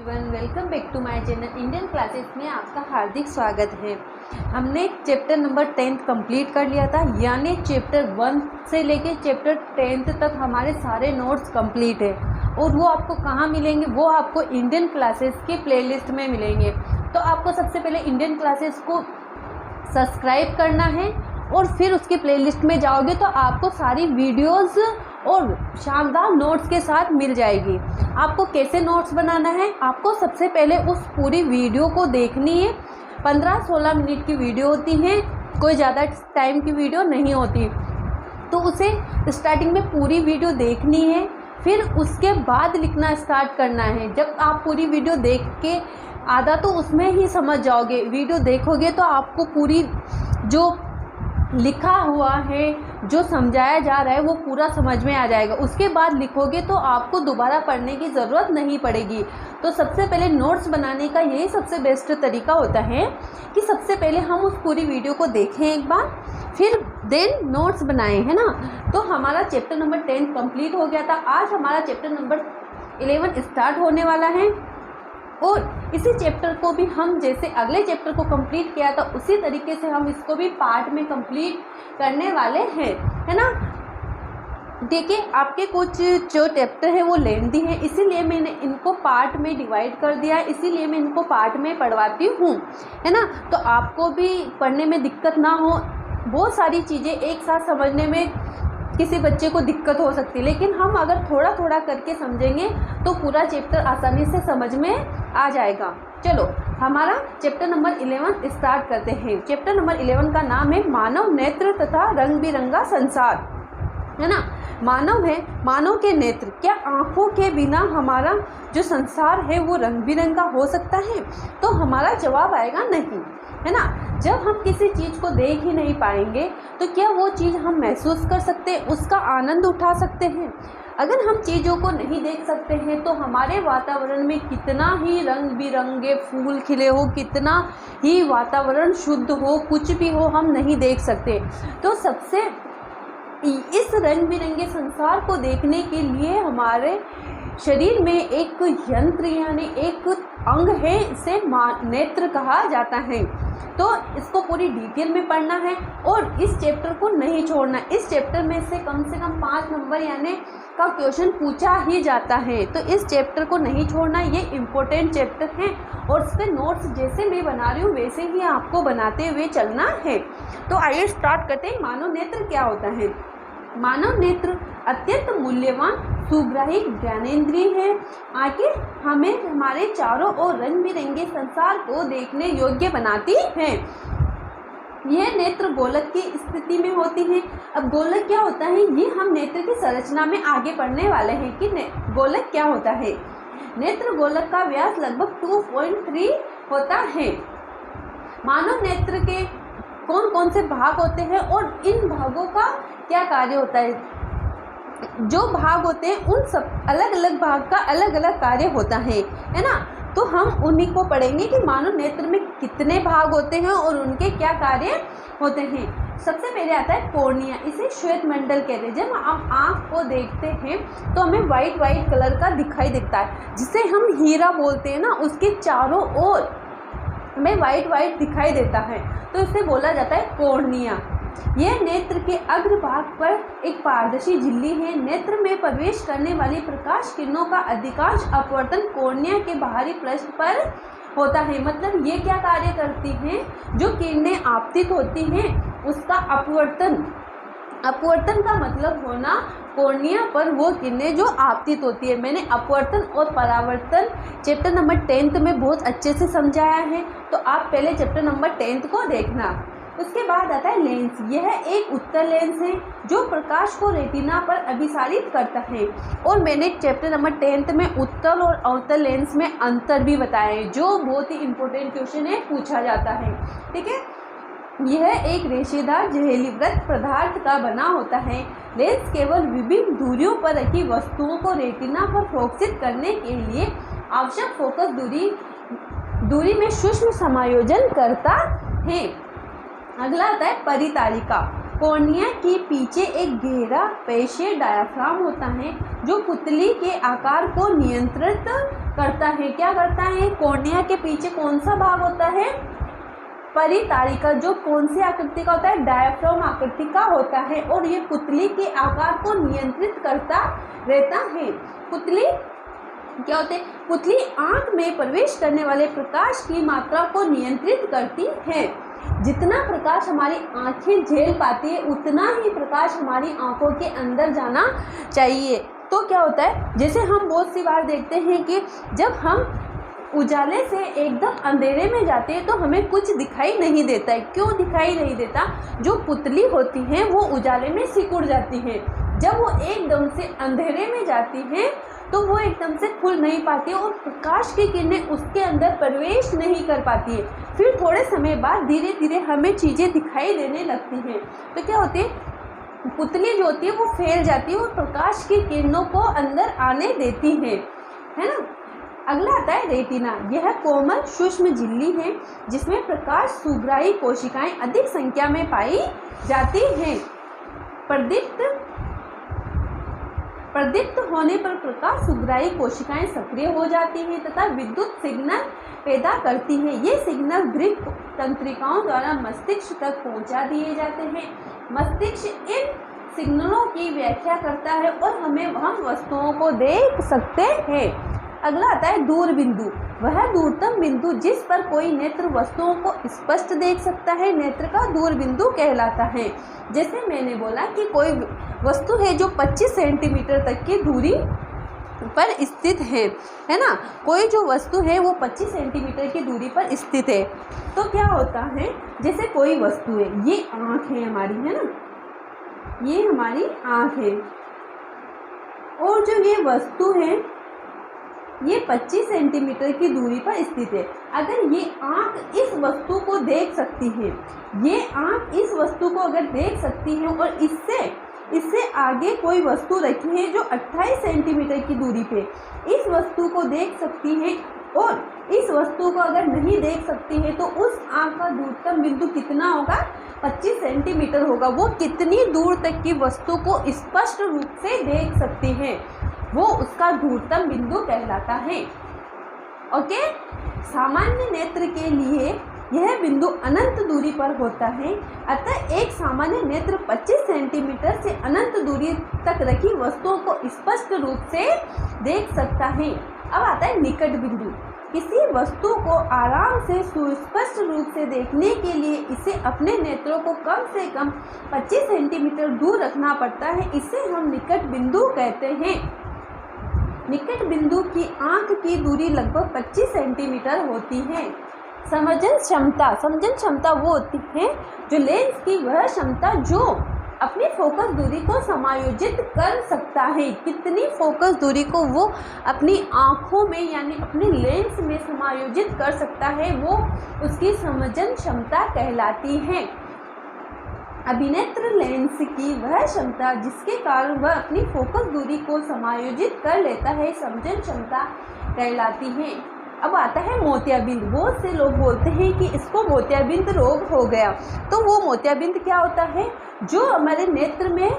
Everyone, welcome back to my channel Indian classes में आपका हार्दिक स्वागत है। हमने चैप्टर नंबर 10 कंप्लीट कर लिया था, यानी चैप्टर 1 से लेके चैप्टर 10 तक हमारे सारे नोट्स कंप्लीट है। और वो आपको कहाँ मिलेंगे? वो आपको इंडियन क्लासेस की प्लेलिस्ट में मिलेंगे। तो आपको सबसे पहले इंडियन क्लासेस को सब्सक्राइब करना है और फिर उसकी प्लेलिस्ट में जाओगे तो आपको सारी वीडियोस और शानदार नोट्स के साथ मिल जाएगी। आपको कैसे नोट्स बनाना है? आपको सबसे पहले उस पूरी वीडियो को देखनी है। 15-16 मिनट की वीडियो होती है, कोई ज़्यादा टाइम की वीडियो नहीं होती। तो उसे स्टार्टिंग में पूरी वीडियो देखनी है, फिर उसके बाद लिखना स्टार्ट करना है। जब आप पूरी वीडियो देख के आधा तो उसमें ही समझ जाओगे, वीडियो देखोगे तो आपको पूरी जो लिखा हुआ है, जो समझाया जा रहा है, वो पूरा समझ में आ जाएगा। उसके बाद लिखोगे तो आपको दोबारा पढ़ने की ज़रूरत नहीं पड़ेगी। तो सबसे पहले नोट्स बनाने का यही सबसे बेस्ट तरीका होता है कि सबसे पहले हम उस पूरी वीडियो को देखें एक बार, फिर देन नोट्स बनाएं, है ना। तो हमारा चैप्टर नंबर 10 कंप्लीट हो गया था। आज हमारा चैप्टर नंबर 11 स्टार्ट होने वाला है और इसी चैप्टर को भी हम जैसे अगले चैप्टर को कंप्लीट किया था उसी तरीके से हम इसको भी पार्ट में कंप्लीट करने वाले हैं, है ना। देखिए, आपके कुछ जो चैप्टर है वो लेंथी है, इसीलिए मैंने इनको पार्ट में डिवाइड कर दिया है, इसीलिए मैं इनको पार्ट में पढ़वाती हूँ, है ना। तो आपको भी पढ़ने में दिक्कत ना हो। बहुत सारी चीज़ें एक साथ समझने में किसी बच्चे को दिक्कत हो सकती है, लेकिन हम अगर थोड़ा थोड़ा करके समझेंगे तो पूरा चैप्टर आसानी से समझ में आ जाएगा। चलो, हमारा चैप्टर नंबर 11 स्टार्ट करते हैं। चैप्टर नंबर 11 का नाम है मानव नेत्र तथा रंग बिरंगा संसार, है ना। मानव है, मानव के नेत्र। क्या आँखों के बिना हमारा जो संसार है वो रंग बिरंगा हो सकता है? तो हमारा जवाब आएगा नहीं, है ना। जब हम किसी चीज़ को देख ही नहीं पाएंगे तो क्या वो चीज़ हम महसूस कर सकते हैं, उसका आनंद उठा सकते हैं? अगर हम चीज़ों को नहीं देख सकते हैं तो हमारे वातावरण में कितना ही रंग बिरंगे फूल खिले हो, कितना ही वातावरण शुद्ध हो, कुछ भी हो, हम नहीं देख सकते। तो सबसे इस रंग बिरंगे संसार को देखने के लिए हमारे शरीर में एक यंत्र यानी एक अंग है, इसे नेत्र कहा जाता है। तो इसको पूरी डिटेल में पढ़ना है और इस चैप्टर को नहीं छोड़ना। इस चैप्टर में से कम 5 नंबर यानी का क्वेश्चन पूछा ही जाता है, तो इस चैप्टर को नहीं छोड़ना। ये इम्पोर्टेंट चैप्टर है और इसके नोट्स जैसे मैं बना रही हूँ वैसे ही आपको बनाते हुए चलना है। तो आइए स्टार्ट करते हैं। मानव नेत्र क्या होता है? मानव नेत्र अत्यंत मूल्यवान सुग्राही ज्ञानेंद्रिय है। आंखें हमें हमारे चारों ओर रंग बिरंगे संसार को देखने योग्य बनाती हैं। यह नेत्र गोलक की स्थिति में होती है। अब गोलक क्या होता है, ये हम नेत्र की संरचना में आगे पढ़ने वाले हैं कि गोलक क्या होता है। नेत्र गोलक का व्यास लगभग 2.3 होता है। मानव नेत्र के कौन कौन से भाग होते हैं और इन भागों का क्या कार्य होता है? जो भाग होते हैं उन सब अलग अलग भाग का अलग अलग कार्य होता है ना। तो हम उन्हीं को पढ़ेंगे कि मानव नेत्र में कितने भाग होते हैं और उनके क्या कार्य होते हैं। सबसे पहले आता है कॉर्निया, इसे श्वेत मंडल कहते हैं। जब हम आँख को देखते हैं तो हमें वाइट कलर का दिखाई देता है, जिसे हम हीरा बोलते हैं ना, उसके चारों ओर हमें वाइट दिखाई देता है, तो इसे बोला जाता है कॉर्निया। यह नेत्र के अग्रभाग पर एक पारदर्शी झिल्ली है। नेत्र में प्रवेश करने वाली प्रकाश किरणों का अधिकांश अपवर्तन कॉर्निया के बाहरी पृष्ठ पर होता है। मतलब ये क्या कार्य करती हैं? जो किरणें आपतित होती हैं उसका अपवर्तन का मतलब होना कॉर्निया पर वो किरणें जो आपतित होती है। मैंने अपवर्तन और परावर्तन चैप्टर नंबर 10 में बहुत अच्छे से समझाया है, तो आप पहले चैप्टर नंबर 10 को देखना। उसके बाद आता है लेंस। यह एक उत्तल लेंस है जो प्रकाश को रेटिना पर अभिसारित करता है। और मैंने चैप्टर नंबर 10 में उत्तल और अवतल लेंस में अंतर भी बताया है, जो बहुत ही इंपॉर्टेंट क्वेश्चन है, पूछा जाता है। ठीक है, यह एक रेशेदार जहेली वृत्त पदार्थ का बना होता है। लेंस केवल विभिन्न दूरियों पर रखी वस्तुओं को रेटिना पर फोकसित करने के लिए आवश्यक फोकस दूरी में सूक्ष्म समायोजन करता है। अगला आता है परितालिका। कॉर्निया के पीछे एक गहरा पेशी डायाफ्राम होता है जो पुतली के आकार को नियंत्रित करता है। क्या करता है? कॉर्निया के पीछे कौन सा भाग होता है? परितारिका, जो कौन सी आकृति का होता है? डायाफ्राम आकृति का होता है, और ये पुतली के आकार को नियंत्रित करता रहता है। पुतली क्या होते हैं? पुतली आंख में प्रवेश करने वाले प्रकाश की मात्रा को नियंत्रित करती है। जितना प्रकाश हमारी आंखें झेल पाती है उतना ही प्रकाश हमारी आंखों के अंदर जाना चाहिए। तो क्या होता है, जैसे हम बहुत सी बार देखते हैं कि जब हम उजाले से एकदम अंधेरे में जाते हैं तो हमें कुछ दिखाई नहीं देता है। क्यों दिखाई नहीं देता? जो पुतली होती हैं वो उजाले में सिकुड़ जाती हैं। जब वो एकदम से अंधेरे में जाती हैं तो वो एकदम से खुल नहीं पाती है और प्रकाश की किरणें उसके अंदर प्रवेश नहीं कर पाती है। फिर थोड़े समय बाद धीरे धीरे हमें चीज़ें दिखाई देने लगती हैं। तो क्या होती है? पुतली जो होती है वो फैल जाती है और प्रकाश की किरणों को अंदर आने देती है ना। अगला आता है रेटिना। यह कोमल सूक्ष्म झिल्ली है जिसमें प्रकाश सुग्राही कोशिकाएं अधिक संख्या में पाई जाती हैं। प्रदीप्त होने पर प्रकाश सुग्राही कोशिकाएं सक्रिय हो जाती हैं तथा विद्युत सिग्नल पैदा करती हैं। ये सिग्नल दृक तंत्रिकाओं द्वारा मस्तिष्क तक पहुंचा दिए जाते हैं। मस्तिष्क इन सिग्नलों की व्याख्या करता है और हम वस्तुओं को देख सकते हैं। अगला आता है दूर बिंदु। वह दूरतम बिंदु जिस पर कोई नेत्र वस्तुओं को स्पष्ट देख सकता है नेत्र का दूर बिंदु कहलाता है। जैसे मैंने बोला कि कोई वस्तु है जो 25 सेंटीमीटर तक की दूरी पर स्थित है ना। कोई जो वस्तु है वो 25 सेंटीमीटर की दूरी पर स्थित है। तो क्या होता है, जैसे कोई वस्तु है, ये आँख है हमारी, है ना, ये हमारी आँख है, और जो ये वस्तु है ये 25 सेंटीमीटर की दूरी पर स्थित है। अगर ये आँख इस वस्तु को देख सकती है, ये आँख इस वस्तु को अगर देख सकती है और इससे आगे कोई वस्तु रखी है जो 28 सेंटीमीटर की दूरी पे इस वस्तु को देख सकती है और इस वस्तु को अगर नहीं देख सकती है तो उस आँख का दूरतम बिंदु कितना होगा? 25 सेंटीमीटर होगा। वो कितनी दूर तक की वस्तु को स्पष्ट रूप से देख सकती है वो उसका दूरतम बिंदु कहलाता है। ओके, सामान्य नेत्र के लिए यह बिंदु अनंत दूरी पर होता है। अतः एक सामान्य नेत्र 25 सेंटीमीटर से अनंत दूरी तक रखी वस्तुओं को स्पष्ट रूप से देख सकता है। अब आता है निकट बिंदु। किसी वस्तु को आराम से सुस्पष्ट रूप से देखने के लिए इसे अपने नेत्रों को कम से कम 25 सेंटीमीटर दूर रखना पड़ता है। इसे हम निकट बिंदु कहते हैं। निकट बिंदु की आंख की दूरी लगभग 25 सेंटीमीटर होती है। समझन क्षमता वो होती है जो लेंस की वह क्षमता जो अपनी फोकस दूरी को समायोजित कर सकता है। कितनी फोकस दूरी को वो अपनी आँखों में यानी अपने लेंस में समायोजित कर सकता है वो उसकी समझन क्षमता कहलाती है। अभिनेत्र लेंस की वह क्षमता जिसके कारण वह अपनी फोकस दूरी को समायोजित कर लेता है समझन क्षमता कहलाती है। अब आता है मोतियाबिंद। बहुत से लोग बोलते हैं कि इसको मोतियाबिंद रोग हो गया। तो वो मोतियाबिंद क्या होता है? जो हमारे नेत्र में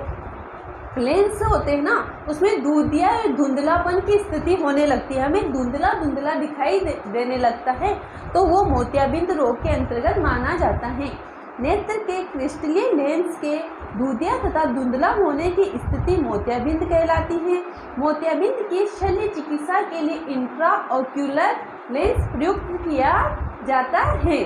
लेंस होते हैं ना उसमें दूधिया या धुंधलापन की स्थिति होने लगती है, हमें धुंधला धुंधला दिखाई देने लगता है, तो वो मोतियाबिंद रोग के अंतर्गत माना जाता है। नेत्र के क्रिस्टलीय लेंस के दूधिया तथा धुंधला होने की स्थिति मोतियाबिंद कहलाती है। मोतियाबिंद की शल्य चिकित्सा के लिए इंट्राओक्यूलर लेंस प्रयुक्त किया जाता है।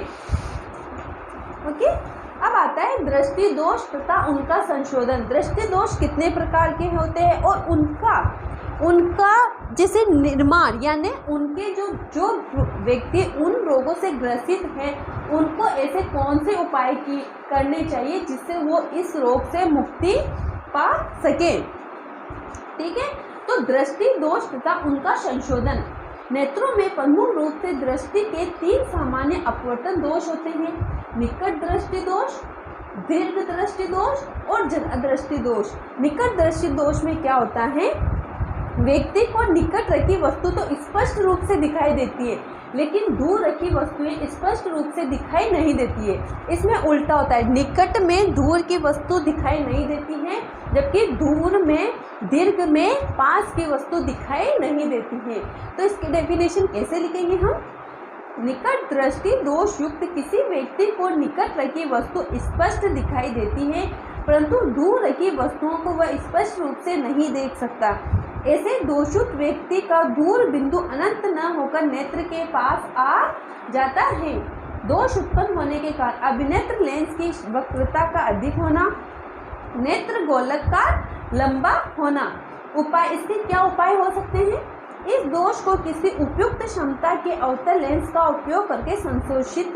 ओके, अब आता है दृष्टि दोष तथा उनका संशोधन। दृष्टि दोष कितने प्रकार के होते हैं और उनका जैसे निर्माण यानी उनके जो व्यक्ति उन रोगों से ग्रसित हैं उनको ऐसे कौन से उपाय करने चाहिए जिससे वो इस रोग से मुक्ति पा सके। ठीक है, तो दृष्टि दोष तथा उनका संशोधन। नेत्रों में प्रमुख रूप से दृष्टि के 3 सामान्य अपवर्तन दोष होते हैं: निकट दृष्टि दोष, दीर्घ दृष्टि दोष और जरा दृष्टि दोष। निकट दृष्टि दोष में क्या होता है? व्यक्ति को निकट रखी वस्तु तो स्पष्ट रूप से दिखाई देती है लेकिन दूर रखी वस्तुएं स्पष्ट रूप से दिखाई नहीं देती है। इसमें उल्टा होता है, निकट में दूर की वस्तु दिखाई नहीं देती है, जबकि दूर में दीर्घ में पास की वस्तु दिखाई नहीं देती है। तो इसकी डेफिनेशन कैसे लिखेंगे हम? निकट दृष्टि दोष युक्त किसी व्यक्ति को निकट रखी वस्तु स्पष्ट दिखाई देती है, परंतु दूर रखी वस्तुओं को वह स्पष्ट रूप से नहीं देख सकता। ऐसे दोषयुक्त व्यक्ति का दूर बिंदु अनंत न होकर नेत्र के पास आ जाता है। दोष उत्पन्न होने के कारण अभिनेत्र लेंस की वक्रता का अधिक होना, नेत्र गोलक का लंबा होना। उपाय, इसके क्या उपाय हो सकते हैं? इस दोष को किसी उपयुक्त क्षमता के अवतल लेंस का उपयोग करके संशोधित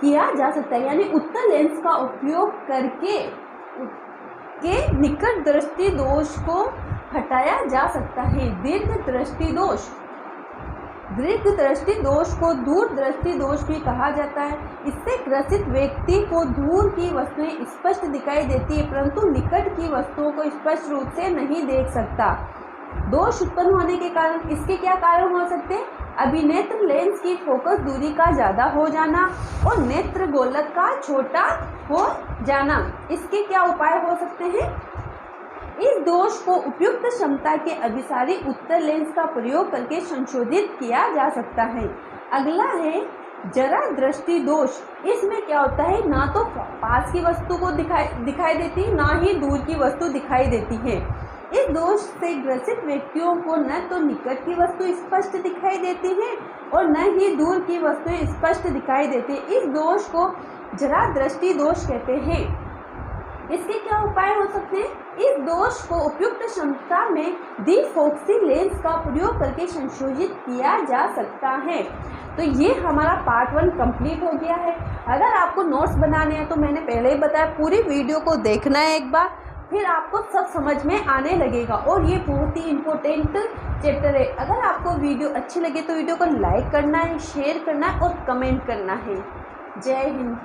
किया जा सकता है, यानी उत्तल लेंस का उपयोग करके निकट दृष्टि दोष को हटाया जा सकता है। दीर्घ दृष्टि दोष को दूर दृष्टि दोष भी कहा जाता है। इससे ग्रसित व्यक्ति को दूर की वस्तुएं स्पष्ट दिखाई देती है, परंतु निकट की वस्तुओं को स्पष्ट रूप से नहीं देख सकता। दोष उत्पन्न होने के कारण इसके क्या कारण हो सकते हैं? अभिनेत्र लेंस की फोकस दूरी का ज़्यादा हो जाना और नेत्र गोलक का छोटा हो जाना। इसके क्या उपाय हो सकते हैं? इस दोष को उपयुक्त क्षमता के अभिसारी उत्तल लेंस का प्रयोग करके संशोधित किया जा सकता है। अगला है जरा दृष्टि दोष। इसमें क्या होता है? ना तो पास की वस्तु को दिखाई देती है, ना ही दूर की वस्तु दिखाई देती है। इस दोष से ग्रसित व्यक्तियों को न तो निकट की वस्तु स्पष्ट दिखाई देती है और न ही दूर की वस्तुएं स्पष्ट दिखाई देती है। इस दोष को जरा दृष्टि दोष कहते हैं। इसके क्या उपाय हो सकते हैं? इस दोष को उपयुक्त क्षमता में डिफोक्सी लेंस का प्रयोग करके संशोधित किया जा सकता है। तो ये हमारा पार्ट 1 कंप्लीट हो गया है। अगर आपको नोट्स बनाने हैं तो मैंने पहले ही बताया, पूरी वीडियो को देखना है एक बार, फिर आपको सब समझ में आने लगेगा। और ये बहुत ही इम्पोर्टेंट चैप्टर है। अगर आपको वीडियो अच्छी लगे तो वीडियो को लाइक करना है, शेयर करना है और कमेंट करना है। जय हिंद।